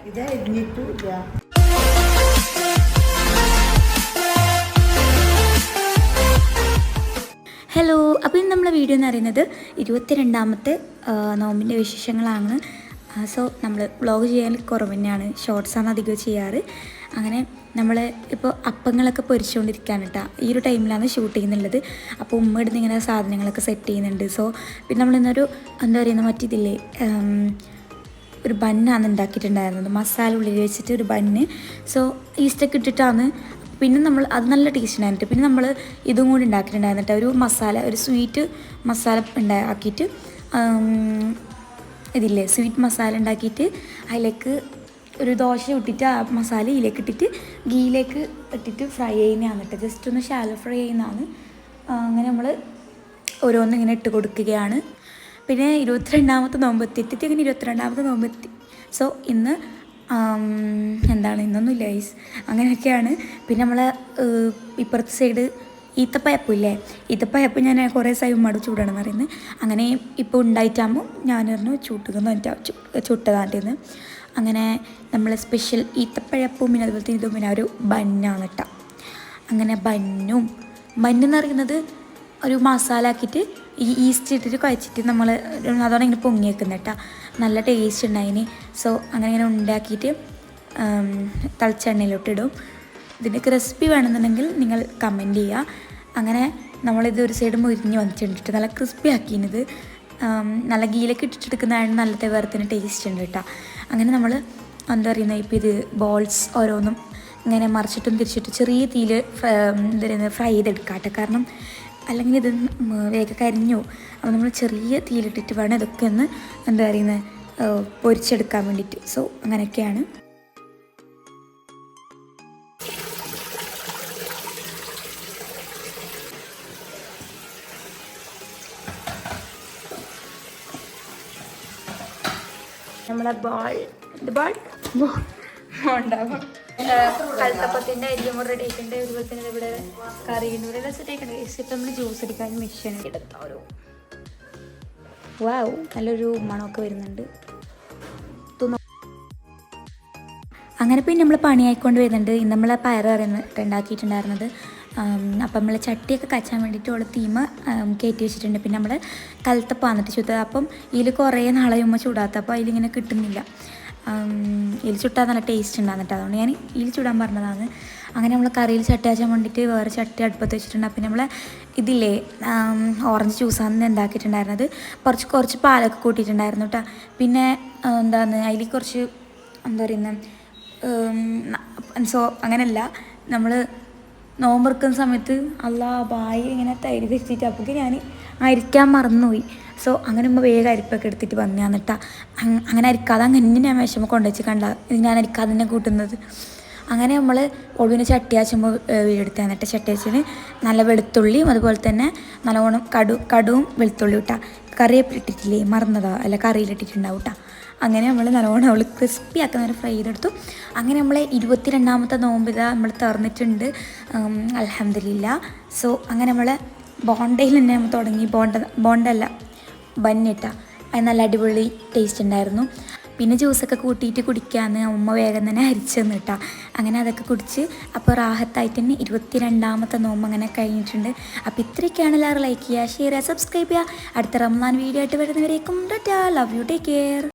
ഇത് അരിഞ്ഞിട്ടില്ല. ഹലോ, അപ്പോൾ ഇന്ന് നമ്മളെ വീഡിയോ എന്ന് പറയുന്നത് 22ാമത്തെ നോമ്പിൻ്റെ വിശേഷങ്ങളാണ്. സോ നമ്മൾ വ്ളോഗ് ചെയ്യാൻ കുറവ് തന്നെയാണ്, ഷോർട്സാണ് അധികം ചെയ്യാറ്. അങ്ങനെ നമ്മൾ ഇപ്പോൾ അപ്പങ്ങളൊക്കെ പൊരിച്ചുകൊണ്ടിരിക്കുകയാണ് കേട്ടോ. ഈ ഒരു ടൈമിലാണ് ഷൂട്ട് ചെയ്യുന്നുള്ളത്. അപ്പോൾ ഉമ്മ ഇടുന്ന ഇങ്ങനെ സാധനങ്ങളൊക്കെ സെറ്റ് ചെയ്യുന്നുണ്ട്. സോ പിന്നെ നമ്മളിന്നൊരു എന്താ പറയുന്ന മറ്റിതില്ലേ, ഒരു ബന്നാണ് ഉണ്ടാക്കിയിട്ടുണ്ടായിരുന്നത്, മസാല ഉള്ളിൽ വെച്ചിട്ട് ഒരു ബന്ന്. സോ ഈസ്റ്റൊക്കെ ഇട്ടിട്ടാണ്. പിന്നെ നമ്മൾ അത് നല്ല ടേസ്റ്റ് ഉണ്ടായിട്ട് പിന്നെ നമ്മൾ ഇതും കൂടി ഉണ്ടാക്കിയിട്ടുണ്ടായിരുന്നിട്ട് ഒരു മസാല, ഒരു സ്വീറ്റ് മസാല ആക്കിയിട്ട് ഇതില്ലേ സ്വീറ്റ് മസാല ഉണ്ടാക്കിയിട്ട് അതിലേക്ക് ഒരു ദോശ ഇട്ടിട്ട് ആ മസാല ഇതിലേക്ക് ഇട്ടിട്ട് ഗീയിലേക്ക് ഇട്ടിട്ട് ഫ്രൈ ചെയ്യുന്നതാണ് കേട്ടോ. ജസ്റ്റ് ഒന്ന് ഷാലോ ഫ്രൈ ചെയ്യുന്നതാണ്. അങ്ങനെ നമ്മൾ ഓരോന്നും ഇങ്ങനെ ഇട്ട് കൊടുക്കുകയാണ്. പിന്നെ 22ാമത്തെ നോമ്പെത്തി അങ്ങനെ 22ാമത്തെ നോമ്പെത്തി. സോ ഇന്ന് എന്താണ് ഇന്നൊന്നുമില്ല ഗൈസ്, അങ്ങനെയൊക്കെയാണ്. പിന്നെ നമ്മളെ ഇപ്പുറത്തെ സൈഡ് ഈത്തപ്പയപ്പം ഇല്ലേ, ഈത്തപ്പയപ്പം ഞാൻ കുറേ സൈഡ് ചൂടാണെന്ന് പറയുന്നത്. അങ്ങനെ ഇപ്പോൾ ഉണ്ടായിട്ടാകുമ്പോൾ ഞാൻ പറഞ്ഞു ചുട്ടതാണ്ടിന്ന്. അങ്ങനെ നമ്മൾ സ്പെഷ്യൽ ഈത്തപ്പഴപ്പവും പിന്നെ അതുപോലെ തന്നെ ഇതും പിന്നെ ഒരു ബന്നാണ് കേട്ടോ. അങ്ങനെ ബന്നെന്ന് പറയുന്നത് ഒരു മസാല ആക്കിയിട്ട് ഈ ഈസ്റ്റ് ഇട്ടിട്ട് കുഴച്ചിട്ട് നമ്മൾ അതോടെ ഇങ്ങനെ പൊങ്ങി വെക്കുന്നത് കേട്ടോ. നല്ല ടേസ്റ്റ് ഉണ്ടായിന്. സോ അങ്ങനെ ഇങ്ങനെ ഉണ്ടാക്കിയിട്ട് തളിച്ചെണ്ണയിലോട്ട് ഇടും. ഇതിൻ്റെ ക്രിസ്പി വേണമെന്നുണ്ടെങ്കിൽ നിങ്ങൾ കമൻറ്റ് ചെയ്യുക. അങ്ങനെ നമ്മളിത് ഒരു സൈഡ് മുരിഞ്ഞ് വന്നിട്ടുണ്ട്, നല്ല ക്രിസ്പി ആക്കിയത്. നല്ല ഗീയിലേക്ക് ഇട്ടിട്ടെടുക്കുന്നതാണ് നല്ല വേറത്തിന് ടേസ്റ്റ് ഉണ്ട് കേട്ടോ. അങ്ങനെ നമ്മൾ എന്താ പറയുന്നത്, ഇപ്പോൾ ഇത് ബോൾസ് ഓരോന്നും ഇങ്ങനെ മറിച്ചിട്ടും തിരിച്ചിട്ടും ചെറിയ തീയിൽ എന്താ പറയുന്നത് ഫ്രൈ ചെയ്തെടുക്കാം കേട്ടോ. കാരണം അല്ലെങ്കിൽ ഇത് വേഗം കരിഞ്ഞു. അപ്പോൾ നമ്മൾ ചെറിയ തീയിലിട്ടിട്ട് വേണം ഇതൊക്കെ ഒന്ന് എന്താ പറയുന്നത് പൊരിച്ചെടുക്കാൻ വേണ്ടിയിട്ട്. സോ അങ്ങനെയൊക്കെയാണ്. നമ്മളെ ഉണ്ടാവും കൽത്തപ്പത്തിൻ്റെ അരിയും കൂടെ റെഡി ആയിട്ടുണ്ട്. അതുപോലെ തന്നെ ഇവിടെ കറിയും കൂടെ എല്ലാം സെറ്റ് ആയിട്ടുണ്ട്. ഇപ്പം നമ്മൾ ജ്യൂസ് അടിക്കാൻ മെഷീൻ എടുക്കാം. ഒരു വാവ്, നല്ലൊരു മണമൊക്കെ വരുന്നുണ്ട്. അങ്ങനെ പിന്നെ നമ്മൾ പണിയായിക്കൊണ്ട് വരുന്നുണ്ട്. ഇന്ന് നമ്മൾ പയറ് ഉണ്ടാക്കിയിട്ടുണ്ടായിരുന്നത്. അപ്പം നമ്മൾ ചട്ടിയൊക്കെ കച്ചാൻ വേണ്ടിയിട്ട് ഉള്ള തീമ കയറ്റി വെച്ചിട്ടുണ്ട്. പിന്നെ നമ്മൾ കൽത്തപ്പം വന്നിട്ട് ചുട്ടത്. അപ്പം ഇതിൽ കുറേ നാളെ ഉമ്മ ചൂടാത്ത, അപ്പോൾ അതിലിങ്ങനെ കിട്ടുന്നില്ല. ഇതിൽ ചുട്ടാൽ നല്ല ടേസ്റ്റ് ഉണ്ടാകുന്നിട്ട്, അതുകൊണ്ട് ഞാൻ ഇതിൽ ചുടാൻ പറഞ്ഞതാണ്. അങ്ങനെ നമ്മൾ കറിയിൽ ചട്ടി വെച്ചാൻ വേണ്ടിയിട്ട് വേറെ ചട്ടി അടുപ്പത്ത് വെച്ചിട്ടുണ്ട്. പിന്നെ നമ്മൾ ഇതില്ലേ ഓറഞ്ച് ജ്യൂസാണ് ഉണ്ടാക്കിയിട്ടുണ്ടായിരുന്നത്. കുറച്ച് പാലൊക്കെ കൂട്ടിയിട്ടുണ്ടായിരുന്നു കേട്ടോ. പിന്നെ എന്താണ് അതിൽ കുറച്ച് എന്താ പറയുന്നത്, സോ അങ്ങനെയല്ല, നമ്മൾ നോമ്പെടുക്കുന്ന സമയത്ത് ബായി ഇങ്ങനെ തൈര് വെച്ചിട്ട് അപ്പോൾ ഞാൻ അരിക്കാൻ മറന്നുപോയി. സോ അങ്ങനെ ഉമ്മ വേഗം അരിപ്പൊക്കെ എടുത്തിട്ട് വന്നാന്നിട്ടാ. അങ്ങനെ അരിക്കാതെ അങ്ങനെ ഞാൻ വിഷമം കൊണ്ടുവച്ച് കണ്ട ഇത് ഞാൻ അരിക്കാതെ തന്നെ കൂട്ടുന്നത്. അങ്ങനെ നമ്മൾ ഒളിവിന് ചട്ടി ആച്ചുമ്പോൾ വീടെടുത്ത് തന്നിട്ട് ചട്ടി വെച്ചിന് നല്ല വെളുത്തുള്ളിയും അതുപോലെ തന്നെ നല്ലോണം കടുവും വെളുത്തുള്ളി ഇട്ടാ. കറിവേപ്പില ഇട്ടിട്ടില്ലേ, മറന്നതോ അല്ല കറിയിലിട്ടിട്ടുണ്ടാവും കേട്ടോ. അങ്ങനെ നമ്മൾ നല്ലോണം അവൾ ക്രിസ്പി ആക്കുന്ന ഫ്രൈ ചെയ്തെടുത്തു. അങ്ങനെ നമ്മളെ 22ാമത്തെ നോമ്പ് ഇതാ നമ്മൾ തുറന്നിട്ടുണ്ട്, അൽഹംദുലില്ലാ. സോ അങ്ങനെ നമ്മൾ ബോണ്ടയിൽ തന്നെ നമ്മൾ തുടങ്ങി. ബോണ്ടല്ല ബന്നിട്ട, അത് നല്ല അടിപൊളി ടേസ്റ്റ് ഉണ്ടായിരുന്നു. പിന്നെ ജ്യൂസൊക്കെ കൂട്ടിയിട്ട് കുടിക്കാമെന്ന് ഉമ്മ വേഗം തന്നെ അരിച്ചെന്ന് കേട്ടോ. അങ്ങനെ അതൊക്കെ കുടിച്ച് അപ്പോൾ റാഹത്തായിട്ട് തന്നെ 22ാമത്തെ നോമ്പ് അങ്ങനെ കഴിഞ്ഞിട്ടുണ്ട്. അപ്പോൾ ഇത്രയൊക്കെയാണ്. എല്ലാവരും ലൈക്ക് ചെയ്യുക, ഷെയർ ചെയ്യുക, സബ്സ്ക്രൈബ് ചെയ്യുക. അടുത്ത റമദാൻ വീഡിയോ ആയിട്ട് വരുന്നവരേക്കും tata, love you, take care.